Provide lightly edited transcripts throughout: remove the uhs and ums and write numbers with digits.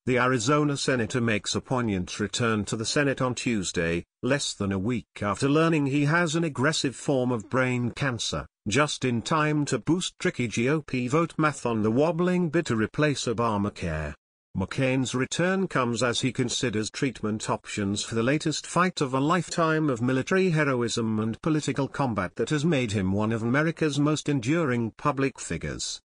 The Arizona senator makes a poignant return to the Senate on Tuesday, less than a week after learning he has an aggressive form of brain cancer, just in time to boost tricky GOP vote math on the wobbling bid to replace Obamacare. McCain's return comes as he considers treatment options for the latest fight of a lifetime of military heroism and political combat that has made him one of America's most enduring public figures.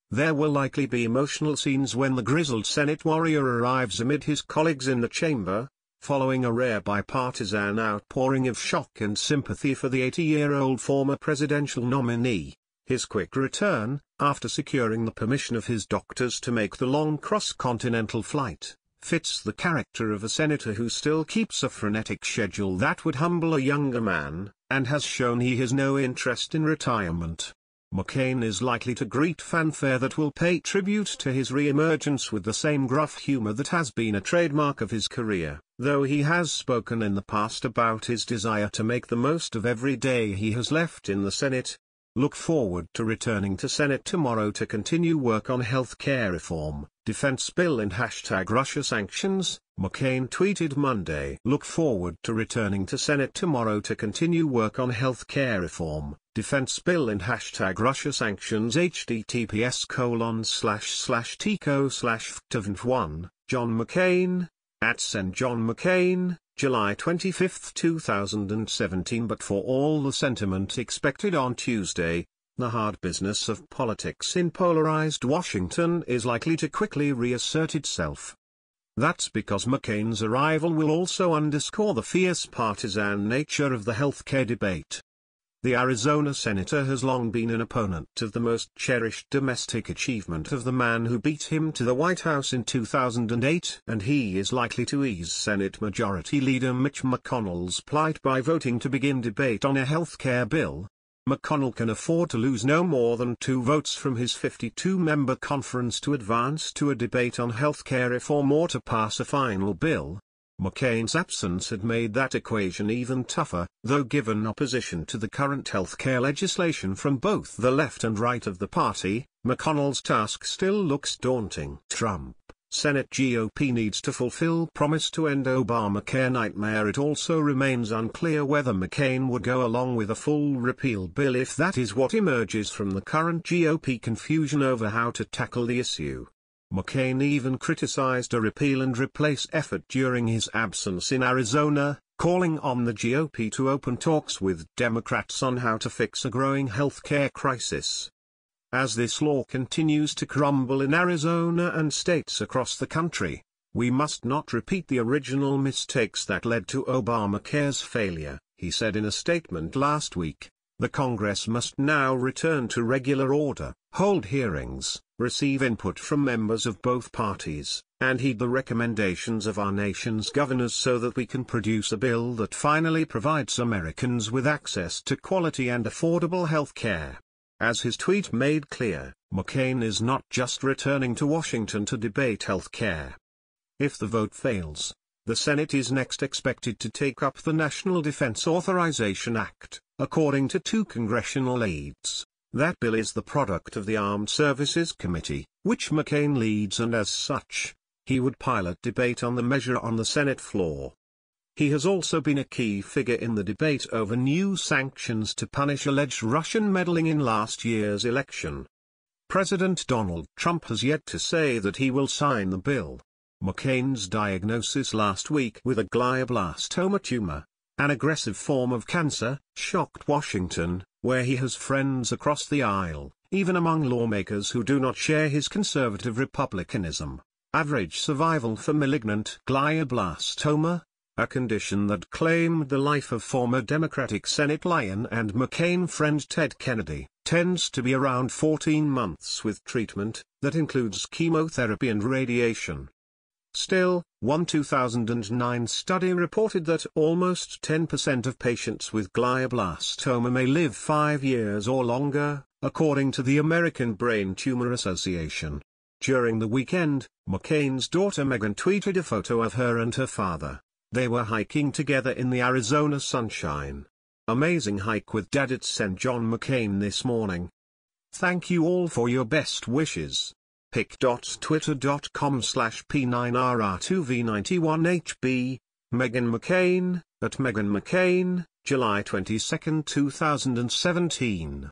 There will likely be emotional scenes when the grizzled Senate warrior arrives amid his colleagues in the chamber, following a rare bipartisan outpouring of shock and sympathy for the 80-year-old former presidential nominee. His quick return, after securing the permission of his doctors to make the long cross-continental flight, fits the character of a senator who still keeps a frenetic schedule that would humble a younger man, and has shown he has no interest in retirement. McCain is likely to greet fanfare that will pay tribute to his re-emergence with the same gruff humor that has been a trademark of his career, though he has spoken in the past about his desire to make the most of every day he has left in the Senate. Look forward to returning to Senate tomorrow to continue work on health care reform, defense bill and #Russia sanctions, McCain tweeted Monday. Look forward to returning to Senate tomorrow to continue work on health care reform, defense bill and #Russia sanctions https://tico/ft1, John McCain, @Send John McCain, July 25, 2017. But for all the sentiment expected on Tuesday, the hard business of politics in polarized Washington is likely to quickly reassert itself. That's because McCain's arrival will also underscore the fierce partisan nature of the healthcare debate. The Arizona senator has long been an opponent of the most cherished domestic achievement of the man who beat him to the White House in 2008, and he is likely to ease Senate Majority Leader Mitch McConnell's plight by voting to begin debate on a health care bill. McConnell can afford to lose no more than 2 votes from his 52-member conference to advance to a debate on health care reform or to pass a final bill. McCain's absence had made that equation even tougher, though given opposition to the current health care legislation from both the left and right of the party, McConnell's task still looks daunting. Trump, Senate GOP needs to fulfill promise to end Obamacare nightmare. It also remains unclear whether McCain would go along with a full repeal bill if that is what emerges from the current GOP confusion over how to tackle the issue. McCain even criticized a repeal and replace effort during his absence in Arizona, calling on the GOP to open talks with Democrats on how to fix a growing health care crisis. As this law continues to crumble in Arizona and states across the country, we must not repeat the original mistakes that led to Obamacare's failure, he said in a statement last week. The Congress must now return to regular order, hold hearings, receive input from members of both parties, and heed the recommendations of our nation's governors so that we can produce a bill that finally provides Americans with access to quality and affordable health care. As his tweet made clear, McCain is not just returning to Washington to debate health care. If the vote fails, the Senate is next expected to take up the National Defense Authorization Act, according to 2 congressional aides. That bill is the product of the Armed Services Committee, which McCain leads, and as such, he would pilot debate on the measure on the Senate floor. He has also been a key figure in the debate over new sanctions to punish alleged Russian meddling in last year's election. President Donald Trump has yet to say that he will sign the bill. McCain's diagnosis last week with a glioblastoma tumor, an aggressive form of cancer, shocked Washington, where he has friends across the aisle, even among lawmakers who do not share his conservative republicanism. Average survival for malignant glioblastoma, a condition that claimed the life of former Democratic Senate lion and McCain friend Ted Kennedy, tends to be around 14 months with treatment that includes chemotherapy and radiation. Still, one 2009 study reported that almost 10% of patients with glioblastoma may live 5 years or longer, according to the American Brain Tumor Association. During the weekend, McCain's daughter Megan tweeted a photo of her and her father. They were hiking together in the Arizona sunshine. Amazing hike with Dad. Sent John McCain this morning. Thank you all for your best wishes. pic.twitter.com/p9rr2v91hb, Meghan McCain, at Meghan McCain, July 22, 2017.